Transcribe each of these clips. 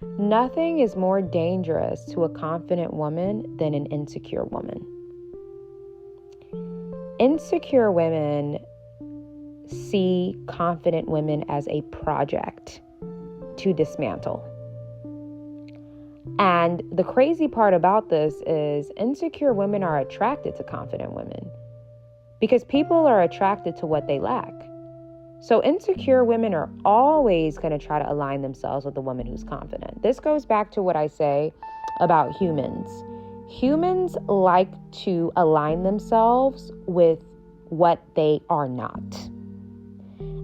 Nothing is more dangerous to a confident woman than an insecure woman. Insecure women see confident women as a project to dismantle. And the crazy part about this is insecure women are attracted to confident women because people are attracted to what they lack. So insecure women are always going to try to align themselves with a woman who's confident. This goes back to what I say about humans. Humans like to align themselves with what they are not.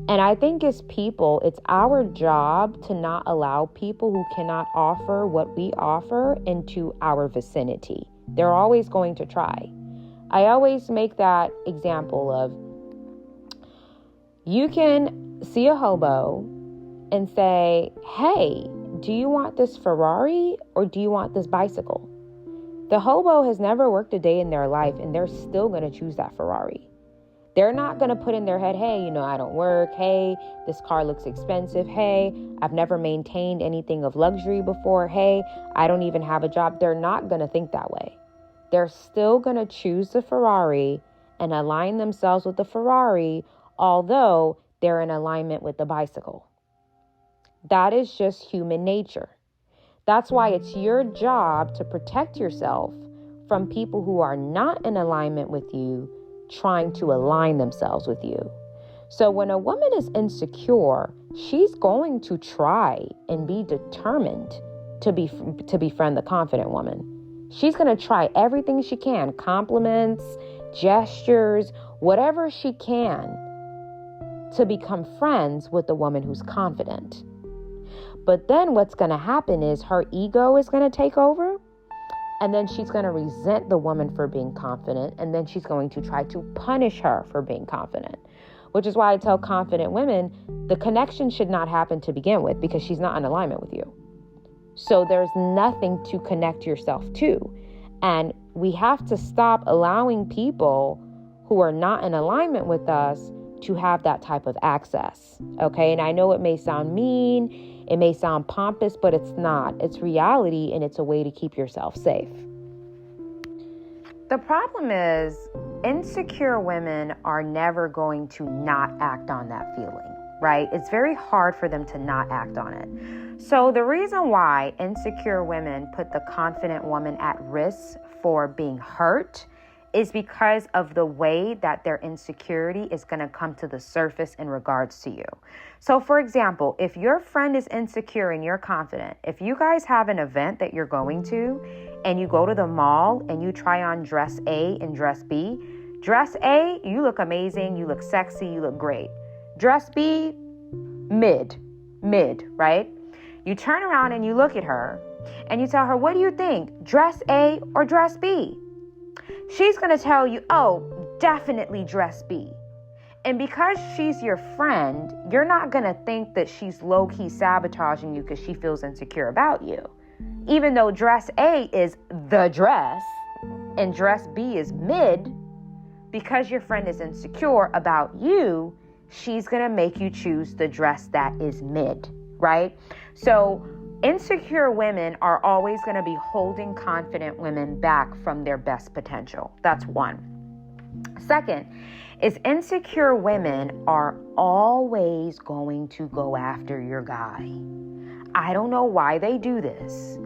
And I think as people, it's our job to not allow people who cannot offer what we offer into our vicinity. They're always going to try. I always make that example of you can see a hobo and say, hey, do you want this Ferrari or do you want this bicycle? The hobo has never worked a day in their life and they're still going to choose that Ferrari. They're not going to put in their head, hey, I don't work. Hey, this car looks expensive. Hey, I've never maintained anything of luxury before. Hey, I don't even have a job. They're not going to think that way. They're still going to choose the Ferrari and align themselves with the Ferrari, although they're in alignment with the bicycle. That is just human nature. That's why it's your job to protect yourself from people who are not in alignment with you, trying to align themselves with you. So when a woman is insecure, she's going to try and be determined to befriend the confident woman. She's going to try everything she can, compliments, gestures, whatever she can to become friends with the woman who's confident. But then what's going to happen is her ego is going to take over. And then she's going to resent the woman for being confident. And then she's going to try to punish her for being confident. Which is why I tell confident women, the connection should not happen to begin with because she's not in alignment with you. So there's nothing to connect yourself to. And we have to stop allowing people who are not in alignment with us to have that type of access. Okay. And I know it may sound mean. It may sound pompous, but it's not. It's reality, and it's a way to keep yourself safe. The problem is insecure women are never going to not act on that feeling, right? It's very hard for them to not act on it. So the reason why insecure women put the confident woman at risk for being hurt is because of the way that their insecurity is going to come to the surface in regards to you. So for example, if your friend is insecure and you're confident, if you guys have an event that you're going to and you go to the mall and you try on dress A and dress B, dress A, you look amazing, you look sexy, you look great. Dress B, mid, right? You turn around and you look at her and you tell her, what do you think? Dress A or dress B? She's going to tell you, oh, definitely dress B. And because she's your friend, you're not going to think that she's low-key sabotaging you because she feels insecure about you. Even though dress A is the dress and dress B is mid, because your friend is insecure about you, she's going to make you choose the dress that is mid, right? So insecure women are always going to be holding confident women back from their best potential. That's one. Second is insecure women are always going to go after your guy. I don't know why they do this,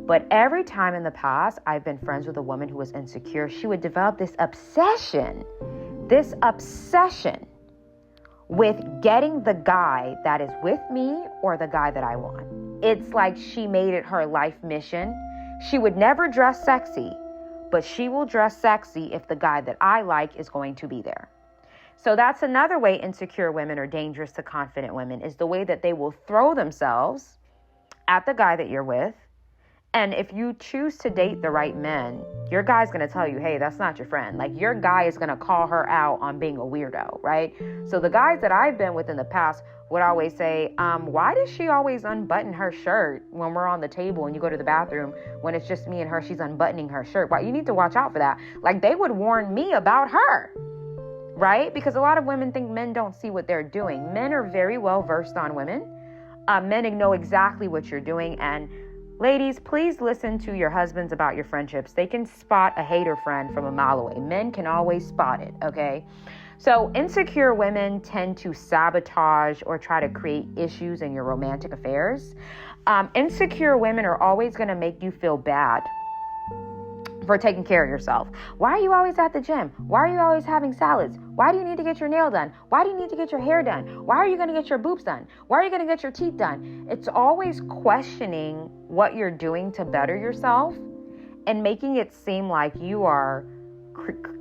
but every time in the past I've been friends with a woman who was insecure, she would develop this obsession with getting the guy that is with me or the guy that I want. It's like she made it her life mission. She would never dress sexy, but she will dress sexy if the guy that I like is going to be there. So that's another way insecure women are dangerous to confident women, is the way that they will throw themselves at the guy that you're with. And if you choose to date the right men, your guy's going to tell you, hey, that's not your friend. Like, your guy is going to call her out on being a weirdo, right? So the guys that I've been with in the past would always say, why does she always unbutton her shirt when we're on the table and you go to the bathroom? When it's just me and her, she's unbuttoning her shirt. Why? You need to watch out for that. Like, they would warn me about her, right? Because a lot of women think men don't see what they're doing. Men are very well versed on women. Men know exactly what you're doing. And ladies, please listen to your husbands about your friendships. They can spot a hater friend from a mile away. Men can always spot it, okay? So insecure women tend to sabotage or try to create issues in your romantic affairs. Insecure women are always going to make you feel bad for taking care of yourself. Why are you always at the gym? Why are you always having salads? Why do you need to get your nail done? Why do you need to get your hair done? Why are you going to get your boobs done? Why are you going to get your teeth done? It's always questioning what you're doing to better yourself and making it seem like you are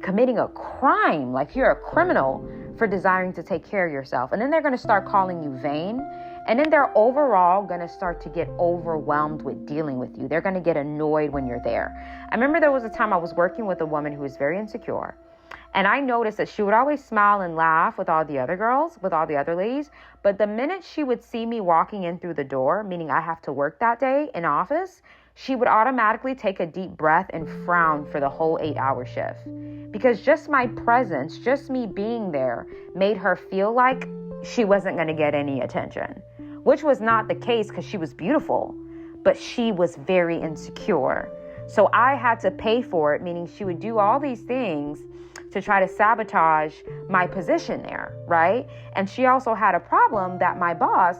committing a crime, like you're a criminal for desiring to take care of yourself. And then they're going to start calling you vain. And then they're overall going to start to get overwhelmed with dealing with you. They're going to get annoyed when you're there. I remember there was a time I was working with a woman who was very insecure. And I noticed that she would always smile and laugh with all the other girls, with all the other ladies. But the minute she would see me walking in through the door, meaning I have to work that day in office, she would automatically take a deep breath and frown for the whole 8-hour shift. Because just my presence, just me being there, made her feel like she wasn't going to get any attention, which was not the case because she was beautiful, but she was very insecure. So I had to pay for it, meaning she would do all these things to try to sabotage my position there, right? And she also had a problem that my boss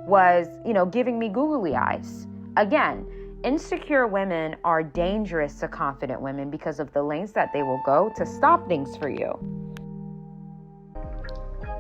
was, giving me googly eyes. Again, insecure women are dangerous to confident women because of the lengths that they will go to stop things for you.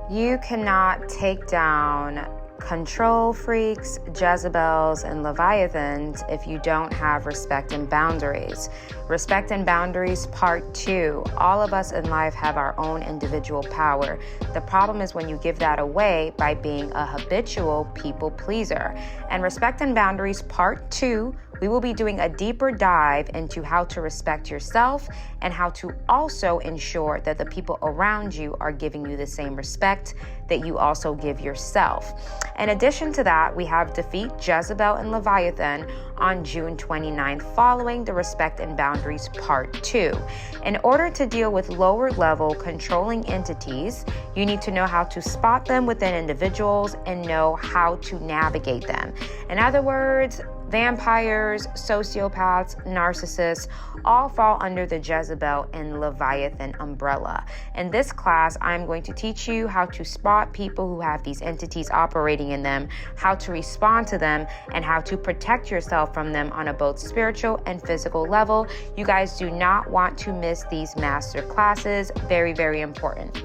You cannot take down control freaks, Jezebels, and Leviathans if you don't have respect and boundaries. Respect and boundaries, part 2. All of us in life have our own individual power. The problem is when you give that away by being a habitual people pleaser. And respect and boundaries, part 2, we will be doing a deeper dive into how to respect yourself and how to also ensure that the people around you are giving you the same respect that you also give yourself. In addition to that, we have Defeat Jezebel and Leviathan on June 29th, following the Respect and Boundaries Part 2. In order to deal with lower level controlling entities, you need to know how to spot them within individuals and know how to navigate them. In other words, vampires, sociopaths, narcissists all fall under the Jezebel and Leviathan umbrella. In this class, I'm going to teach you how to spot people who have these entities operating in them, how to respond to them, and how to protect yourself from them on a both spiritual and physical level. You guys do not want to miss these master classes. Very, very important.